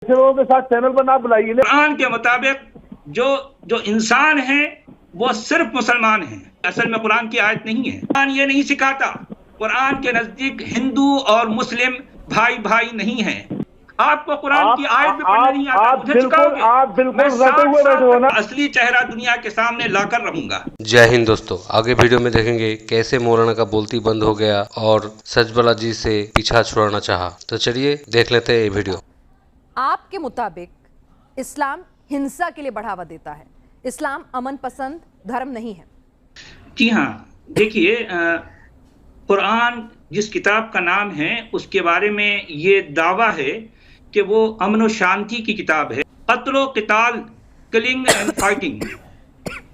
लोगों के साथ चैनल पर ना बुलाइए। कुरान के मुताबिक जो जो इंसान है वो सिर्फ मुसलमान है। असल में कुरान की आयत नहीं है। कुरान ये नहीं सिखाता। कुरान के नजदीक हिंदू और मुस्लिम भाई भाई नहीं है। आपको कुरान की आयत भी पढ़ना नहीं आता, आप बिल्कुल मैं रटे हुए बैठे हो ना। असली चेहरा दुनिया के सामने लाकर रहूंगा। जय हिंद दोस्तों, आगे वीडियो में देखेंगे कैसे मौलाना का बोलती बंद हो गया और सचबला जी से पीछा छुड़ाना चाहा। तो चलिए देख लेते हैं ये वीडियो। आपके मुताबिक इस्लाम हिंसा के लिए बढ़ावा देता है, इस्लाम अमन पसंद धर्म नहीं है। जी हाँ, देखिए कुरान जिस किताब का नाम है उसके बारे में ये दावा है कि वो अमन और शांति की किताब है। कत्ल क़िताल, किलिंग एंड फाइटिंग,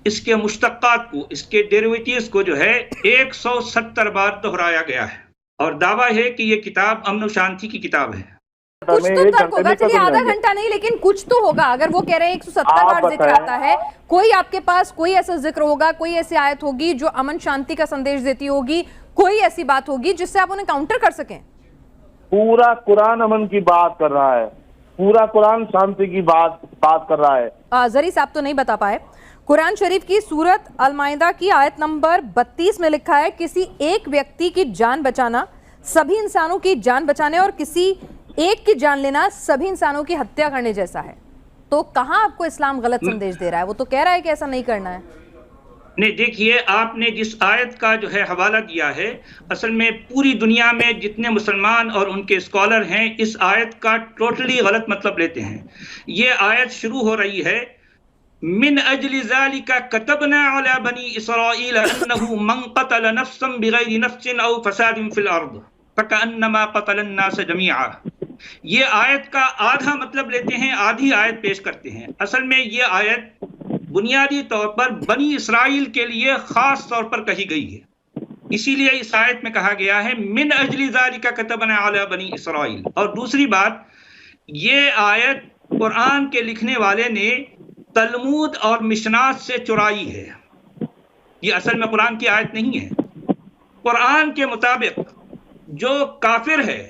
इसके मुश्तक़ात को, इसके डेरिवेटिव्स को जो है 170 बार दोहराया गया है और दावा है कि ये किताब अमन और शांति की किताब है। कुछ तो तर्क होगा, चलिए आधा घंटा नहीं लेकिन कुछ तो होगा। अगर वो कह रहे हैं 170 बार जिक्र आता है, कोई आपके पास कोई ऐसा जिक्र होगा, कोई ऐसी आयत होगी जो अमन शांति का संदेश देती होगी, कोई ऐसी बात होगी जिससे आप उन्हें काउंटर कर सकें। पूरा कुरान अमन की बात कर रहा है, पूरा कुरान शांति की बात कर रहा है। जरी साहब तो नहीं बता पाए। कुरान शरीफ की सूरत अल-माइदा की आयत नंबर 32 में लिखा है, किसी एक व्यक्ति की जान बचाना सभी इंसानों की जान बचाने और किसी एक की जान लेना सभी इंसानों की हत्या करने जैसा है। तो कहां आपको इस्लाम गलत संदेश दे रहा है? वो तो कह रहा है कि ऐसा नहीं करना है। नहीं, देखिए आपने जिस आयत का जो है हवाला दिया है, असल में पूरी दुनिया में जितने मुसलमान और उनके स्कॉलर हैं इस आयत का टोटली गलत मतलब लेते हैं। ये आयत शुरू हो रही है, मिन अजलि ज़ालिका कतबना अला बनी इसराईल अन्नहु मन क़तल नफ्सन बिगैरि नफ्सिन औ फसादिन फिल अर्द फकअन्नमा क़तलन नास जमीआ। ये आयत का आधा मतलब लेते हैं, आधी आयत पेश करते हैं। असल में ये आयत बुनियादी तौर पर बनी इसराइल के लिए खास तौर पर कही गई है। इसीलिए इस आयत में कहा गया है मिन अजली ज़ालिका कतबना अला बनी इसराइल। और दूसरी बात, ये आयत कुरान के लिखने वाले ने तलमूद और मिशनात से चुराई है। ये असल में कुरान की आयत नहीं है। कुरान के मुताबिक जो काफिर है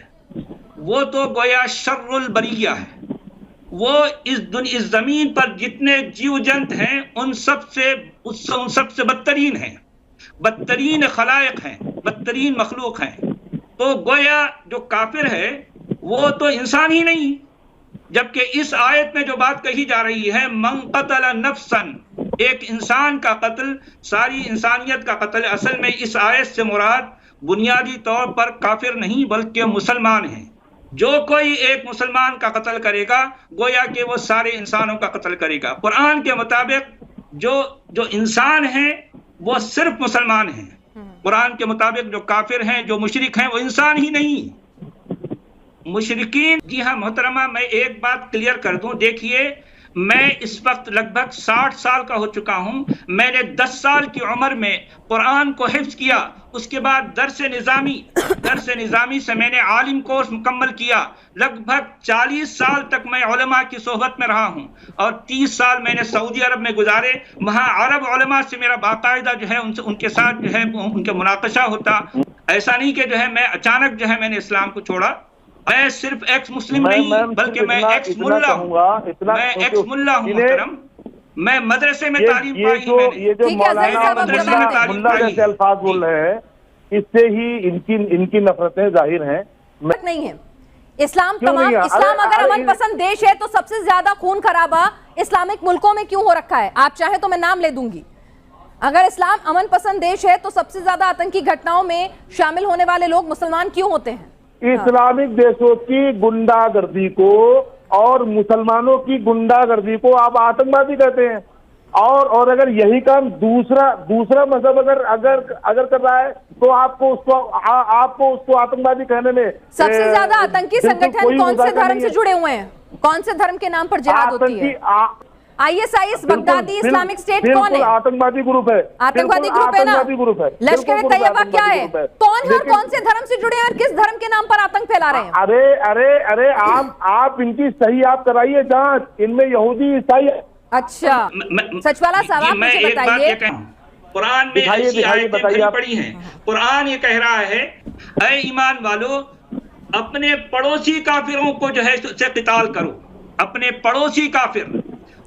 वो तो गोया शर्रुल बरिया है। वो इस जमीन पर जितने जीव जंत हैं उन सब से बदतरीन हैं, बदतरीन खलायक हैं, बदतरीन मखलूक हैं। तो गोया जो काफिर है वो तो इंसान ही नहीं। जबकि इस आयत में जो बात कही जा रही है, मन क़तल नफ्सन, एक इंसान का कत्ल, सारी इंसानियत का कत्ल। असल में इस आयत से मुराद बुनियादी तौर पर काफिर नहीं बल्कि मुसलमान हैं। जो कोई एक मुसलमान का कत्ल करेगा गोया कि वो सारे इंसानों का कत्ल करेगा। कुरान के मुताबिक जो इंसान हैं वो सिर्फ मुसलमान हैं। कुरान के मुताबिक जो काफिर हैं, जो मुशरिक हैं, वो इंसान ही नहीं, मुशरिकीन। जी हाँ मोहतरमा, मैं एक बात क्लियर कर दूं। देखिए, मैं इस वक्त लगभग 60 साल का हो चुका हूं। मैंने 10 साल की उम्र में कुरान को हिफ्ज़ किया। उसके बाद दर्स निज़ामी से मैंने आलिम कोर्स मुकम्मल किया। लगभग 40 साल तक मैं उलमा की सोहबत में रहा हूं और 30 साल मैंने सऊदी अरब में गुजारे। वहाँ अरब उलमा से मेरा बाकायदा जो है उनके साथ जो है उनके मुनाकशा होता। ऐसा नहीं कि जो है मैं अचानक जो है मैंने इस्लाम को छोड़ा। मैं सिर्फ एक्स मुस्लिम नहीं बल्कि मैं एक्स मुल्ला हूँ। मैं एक्स मुल्ला हूँ मोहतरम। मैं मदरसे में तालीम पाई है। ये जो मुल्ला जैसे अल्फाज बोल रहे हैं, इससे ही इनकी नफरतें जाहिर हैं। नहीं है इस्लाम तमाम। इस्लाम अगर अमन पसंद देश है तो सबसे ज्यादा खून खराबा इस्लामिक मुल्कों में क्यों हो रखा है? आप चाहे तो मैं नाम ले दूंगी। अगर इस्लाम अमन पसंद देश है तो सबसे ज्यादा आतंकी घटनाओं में शामिल होने वाले लोग मुसलमान क्यों होते हैं? इस्लामिक देशों की गुंडागर्दी को और मुसलमानों की गुंडागर्दी को आप आतंकवादी कहते हैं। और अगर यही काम दूसरा मजहब अगर कर रहा है तो आपको उसको आतंकवादी कहने में सबसे ज्यादा आतंकी संगठन कौन से धर्म से जुड़े हुए हैं? कौन से धर्म के नाम पर जिहाद होती है? ISIS, बगदादी इस्लामिक स्टेट कौन है? आतंकवादी ग्रुप है। आतंकवादी ग्रुप है ना? लश्कर तैयबा क्या है? कौन है और कौन से धर्म से जुड़े हैं और किस धर्म के नाम पर आतंक फैला रहे हैं? अरे आप इनकी सही आप कराइए जांच। इनमें यहूदी ईसाई। अच्छा सचवाला साहब, आप मुझे बताइए। कुरान में ऐसी आयतें पड़ी हैं। कुरान ये कह रहा है, ऐ ईमान वालों, अपने पड़ोसी काफिरों को जो है उससे क़िताल करो। अपने पड़ोसी काफिर,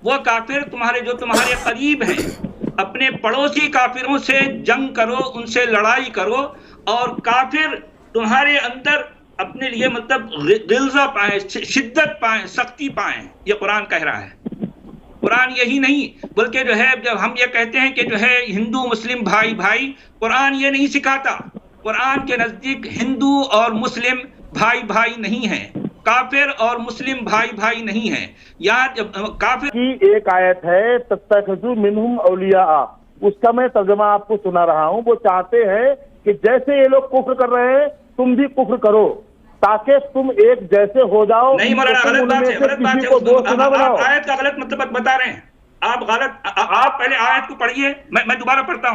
वो काफिर तुम्हारे करीब हैं, अपने पड़ोसी काफिरों से जंग करो, उनसे लड़ाई करो, और काफिर तुम्हारे अंदर अपने लिए मतलब गिल्ज़ा पाए, शिद्दत पाए, सख्ती पाए। ये कुरान कह रहा है। कुरान यही नहीं बल्कि जो है, जब हम ये कहते हैं कि जो है हिंदू मुस्लिम भाई भाई, कुरान ये नहीं सिखाता। कुरान के नजदीक हिंदू और मुस्लिम भाई भाई नहीं है, काफिर और मुस्लिम भाई भाई नहीं है। यहाँ जब काफिर की एक आयत है तत्तखिज़ू मिनहुम औलिया, उसका मैं तर्जुमा आपको सुना रहा हूँ। वो चाहते हैं कि जैसे ये लोग कुफ्र कर रहे हैं तुम भी कुफ्र करो, ताकि तुम एक जैसे हो जाओ। नहीं मौलाना, गलत बात है, गलत बात है। आप आयत का गलत मतलब बता रहे हैं, आप गलत। आप पहले आयत को पढ़िए, मैं दोबारा पढ़ता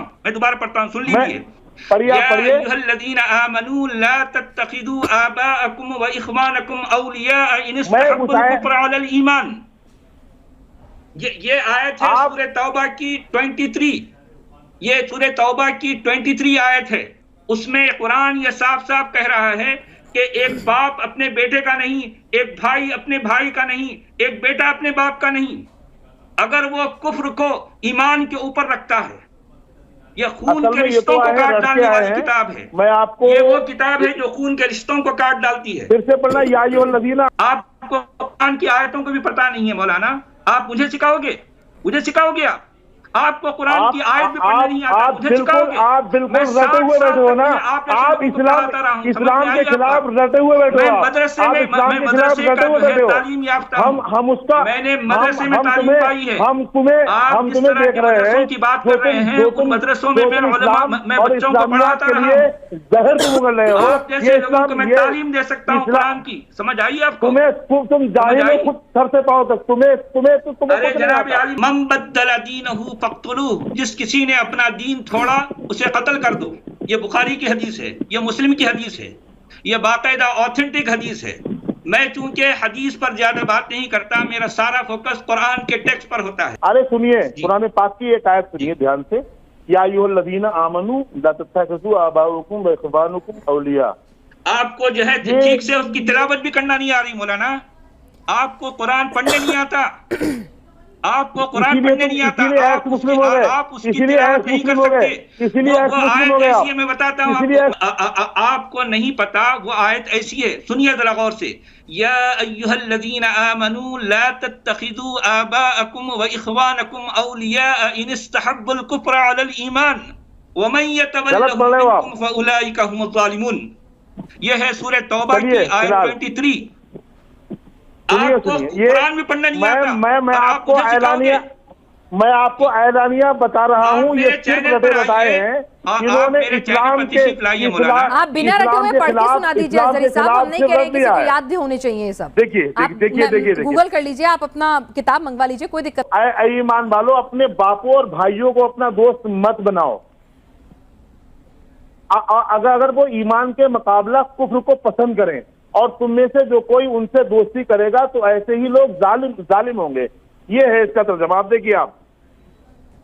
हूँ, सुन लीजिए। अय्युहल्लज़ीना आमनू ला तत्तखिज़ू आबाअकुम व इख्वानकुम औलिया इन इस्तहब्बुल कुफ्र अलल ईमान। ये आयत है सूरह तौबा की 23। ये सूरह तौबा की 23 आयत है। उसमें कुरान ये साफ साफ कह रहा है कि एक बाप अपने बेटे का नहीं, एक भाई अपने भाई का नहीं, एक बेटा अपने बाप का नहीं, अगर वो कुफ्र को ईमान के ऊपर रखता है। ये खून के रिश्तों को काट डालने वाली किताब है। मैं आपको, ये वो किताब है जो खून के रिश्तों को काट डालती है। फिर से पढ़ना, या अय्युहल्लज़ीना। आपको कुरान की आयतों को भी पता नहीं है मौलाना, आप मुझे सिखाओगे आपको कुरान की आयत भी पढ़ना नहीं आता, मुझे सिखाओगे? आप बिल्कुल रटे हुए बैठे हो ना, आप इस्लाम के खिलाफ रटे हुए बैठे हो। मदरसे में तालीम याफ्ता, हम उसका, मैंने मदरसे में तालीम पाई है। हम तुम्हें देख रहे हैं की बात कर रहे हैं, उन मदरसों में मैं बच्चों को पढ़ाता रहा हूं। जहर तुम उगल रहे हो। आप जैसे लोगों को मैं तालीम दे सकता हूँ कुरान की, समझ आई आपको? तुम जाहिल हो खुद सर से पाओ तक, तुम्हें अरे जनाब आलिम, मन बद्दल दीनहु फक्तुलूहु, जिस किसी ने अपना दीन छोड़ा उसे कत्ल कर दो। ये बुखारी की हदीस है, ये मुस्लिम की हदीस है, ये बाकायदा ऑथेंटिक हदीस है। मैं चूंकि हदीस पर ज्यादा बात नहीं करता, मेरा सारा फोकस कुरान के टेक्स्ट पर होता है। अरे सुनिए, कुरान पाक की एक आयत सुनिए ध्यान से, या अय्युहल्लज़ीना आमनू ला तत्तखिज़ू आबाअकुम व इख्वानकुम औलिया। आपको जो है ठीक से उसकी तिलावत भी करना नहीं आ रही मौलाना, आपको कुरान पढ़ने नहीं आता, आपको कुरान पढ़ने नहीं आता, आप उसकी तिलावत नहीं कर सकते। वो आयत ऐसी है, मैं बताता हूँ आपको नहीं पता। वो आयत ऐसी है, सुनिए जरा गौर से। या अय्युहल्लज़ीना आमनू ला तत्तखिज़ू आबाअकुम व इख्वानकुम औलिया इन इस्तहब्बुल कुफ्र अलल ईमान व मन यतवल्लहुम मिनकुम फउलाइका हुमुज़ ज़ालिमून। यह है सूरह तौबा की आयत 23। आपको कुरान में पढ़ना नहीं आता। मैं आपको ऐलानिया बता रहा हूँ। ये बताए हैं इन्होंने इस्लाम के, आप बिना रटे हुए पढ़ के सुना दीजिए अज़हरी साहब, हम नहीं कह रहे किसी को याद भी होने चाहिए ये सब। देखिए गूगल कर लीजिए, आप अपना किताब मंगवा लीजिए, कोई दिक्कत। ईमान वालों, अपने बापों और भाइयों को अपना दोस्त मत बनाओ। अगर वो ईमान के मुकाबला कुफ्र को पसंद करें और तुम में से जो कोई उनसे दोस्ती करेगा तो ऐसे ही लोग जालिम होंगे। ये है इसका तर्जुमा। आप देखिए, आप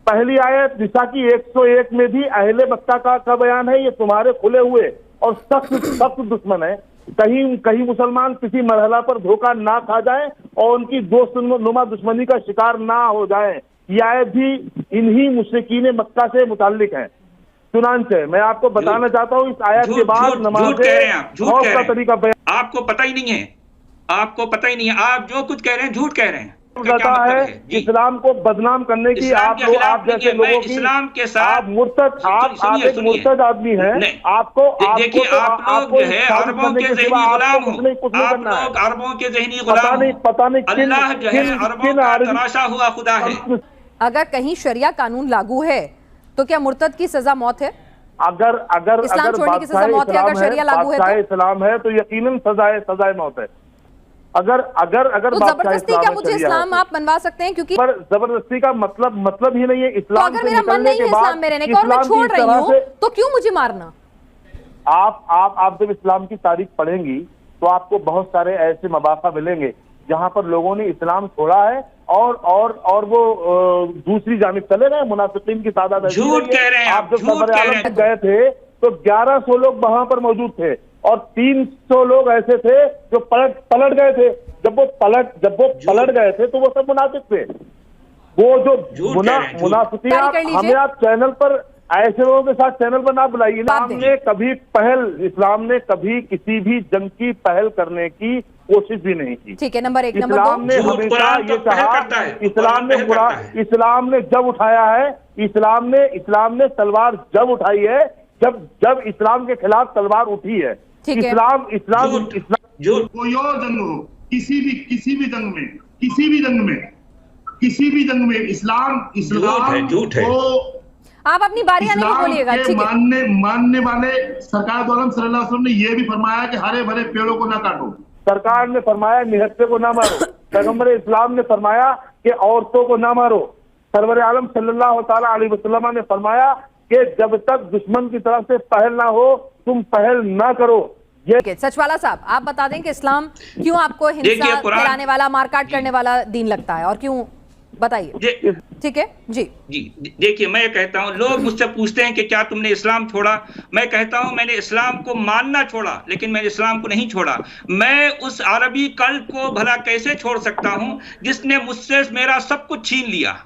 पहली आयत निसा की 101 में भी अहले मक्का का बयान है। ये तुम्हारे खुले हुए और सख्त दुश्मन है। कहीं मुसलमान किसी मरहला पर धोखा ना खा जाए और उनकी दोस्त नुमा दुश्मनी का शिकार ना हो जाए। ये आयत भी इन्हीं मुशरिकीन मक्का से मुताल्लिक है। चुनांचे मैं आपको बताना चाहता हूँ, इस आयत के बाद नमाज का तरीका आपको पता ही नहीं है, आपको पता ही नहीं है। आप जो कुछ कह रहे हैं झूठ कह रहे हैं। कहता है इस्लाम को बदनाम करने की आप जैसे लोगों की, इस्लाम के साथ आप मुर्तद, आप एक मुर्तद आदमी हैं। आपको देखिए, आप लोग जो है अरबों के ज़हनी गुलाम हो, आप लोग अरबों के ज़हनी गुलाम हो। पता नहीं अल्लाह जो है अरबों का तराशा हुआ खुदा है। अगर कहीं शरिया कानून लागू है तो क्या मुर्तद की सजा मौत है? अगर इस्लाम छोड़ने की सजा मौत है, अगर शरिया लागू है तो इस्लाम है तो यकीनन सजाए मौत है। अगर तो जबरदस्ती क्या मुझे इस्लाम आप मनवा सकते हैं? क्योंकि पर जबरदस्ती का मतलब ही नहीं है इस्लाम। तो अगर मेरा मन नहीं है इस्लाम में रहने का और मैं छोड़ रही हूँ तो क्यों मुझे मारना? आप जब इस्लाम की तारीख पढ़ेंगी तो आपको बहुत सारे ऐसे मवाक़ा मिलेंगे जहां पर लोगों ने इस्लाम छोड़ा है और वो दूसरी जानिब चले गए। मुनाफिकीन की तादाद झूठ कह रहे हैं, आप जब सफर आलम गए थे तो 1100 लोग वहां पर मौजूद थे। और 300 लोग ऐसे थे जो पलट गए थे। जब वो पलट गए थे तो वो सब मुनाफिक थे। वो जो मुनाफिकियां, हमें आप चैनल पर ऐसे लोगों के साथ चैनल पर ना बुलाइए। इस्लाम ने कभी किसी भी जंग की पहल करने की कोशिश भी नहीं की। ठीक है, नंबर 1। इस्लाम ने हमेशा ये कहा, इस्लाम ने जब उठाया है, इस्लाम ने तलवार जब उठाई है जब इस्लाम के खिलाफ तलवार उठी है। इस्लाम कोई और जंग हो, किसी भी जंग में इस्लाम झूठ है। आप अपनी बारी आने में बोलिएगा। ठीक है, मानने वाले सरकार दो आलम सल्लल्लाहु अलैहि वसल्लम ने यह भी फरमाया कि हरे भरे पेड़ों को ना काटो। सरकार ने फरमाया निहत्थे को ना मारो। पैगंबर इस्लाम ने फरमाया कि औरतों को ना मारो। सरवर आलम सल्लल्लाहु ताला अलैहि वसल्लम ने फरमाया कि जब तक दुश्मन की तरफ से पहल ना हो तुम पहल ना करो। ये सचवाला साहब, आप बता दें कि इस्लाम क्यों आपको हिंसा फैलाने वाला, मारकाट करने वाला दीन लगता है, और क्यों, बताइए। ठीक है जी। देखिए, मैं कहता हूँ, लोग मुझसे पूछते हैं कि क्या तुमने इस्लाम छोड़ा। मैं कहता हूँ मैंने इस्लाम को मानना छोड़ा, लेकिन मैंने इस्लाम को नहीं छोड़ा। मैं उस अरबी कल्ब को भला कैसे छोड़ सकता हूँ जिसने मुझसे मेरा सब कुछ छीन लिया।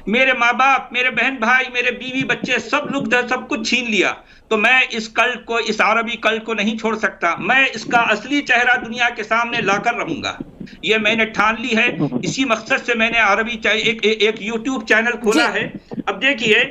मेरे माँ बाप, मेरे बहन भाई, मेरे बीवी बच्चे, सब लोग सब कुछ छीन लिया। तो मैं इस कल्ब को, इस अरबी कल्ब को नहीं छोड़ सकता। मैं इसका असली चेहरा दुनिया के सामने लाकर रहूंगा, ये मैंने ठान ली है। इसी मकसद से मैंने अरबी एक यूट्यूब चैनल खोला है। अब देखिए,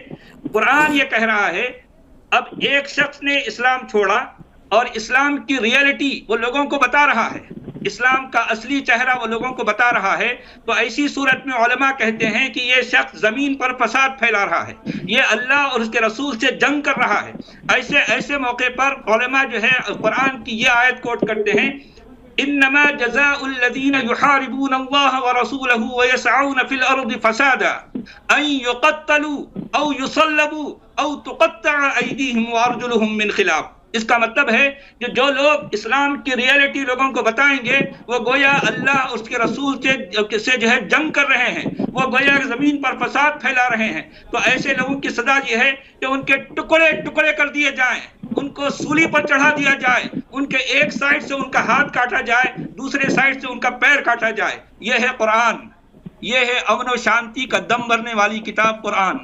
कुरान ये कह रहा है, अब एक शख्स ने इस्लाम छोड़ा और इस्लाम की रियलिटी वो लोगों को बता रहा है, इस्लाम का असली चेहरा वो लोगों को बता रहा है। तो ऐसी सूरत में उलमा कहते हैं कि ये शख्स जमीन पर फसाद फैला रहा है, ये अल्लाह और उसके रसूल से जंग कर रहा है। ऐसे मौके पर उलमा जो है कुरान की ये आयत कोट करते हैं, इन्नमा जज़ाउल लज़ीना युहारिबूना अल्लाह व रसूलहु व यसअूना फिल अर्दि फसादा अन युक़त्तलू औ युसल्लबू औ तुक़त्तअ अयदीहिम व अर्जुलुहुम मिन खिलाफ। इसका मतलब है कि जो लोग इस्लाम की रियलिटी लोगों को बताएंगे वो गोया अल्लाह और उसके रसूल से जो है जंग कर रहे हैं, वो गोया जमीन पर फसाद फैला रहे हैं। तो ऐसे लोगों की सजा ये है कि उनके टुकड़े टुकड़े कर दिए जाएं, उनको सूली पर चढ़ा दिया जाए, उनके एक साइड से उनका हाथ काटा जाए, दूसरे साइड से उनका पैर काटा जाए। यह है कुरान, यह है अमन और शांति का दम भरने वाली किताब कुरान।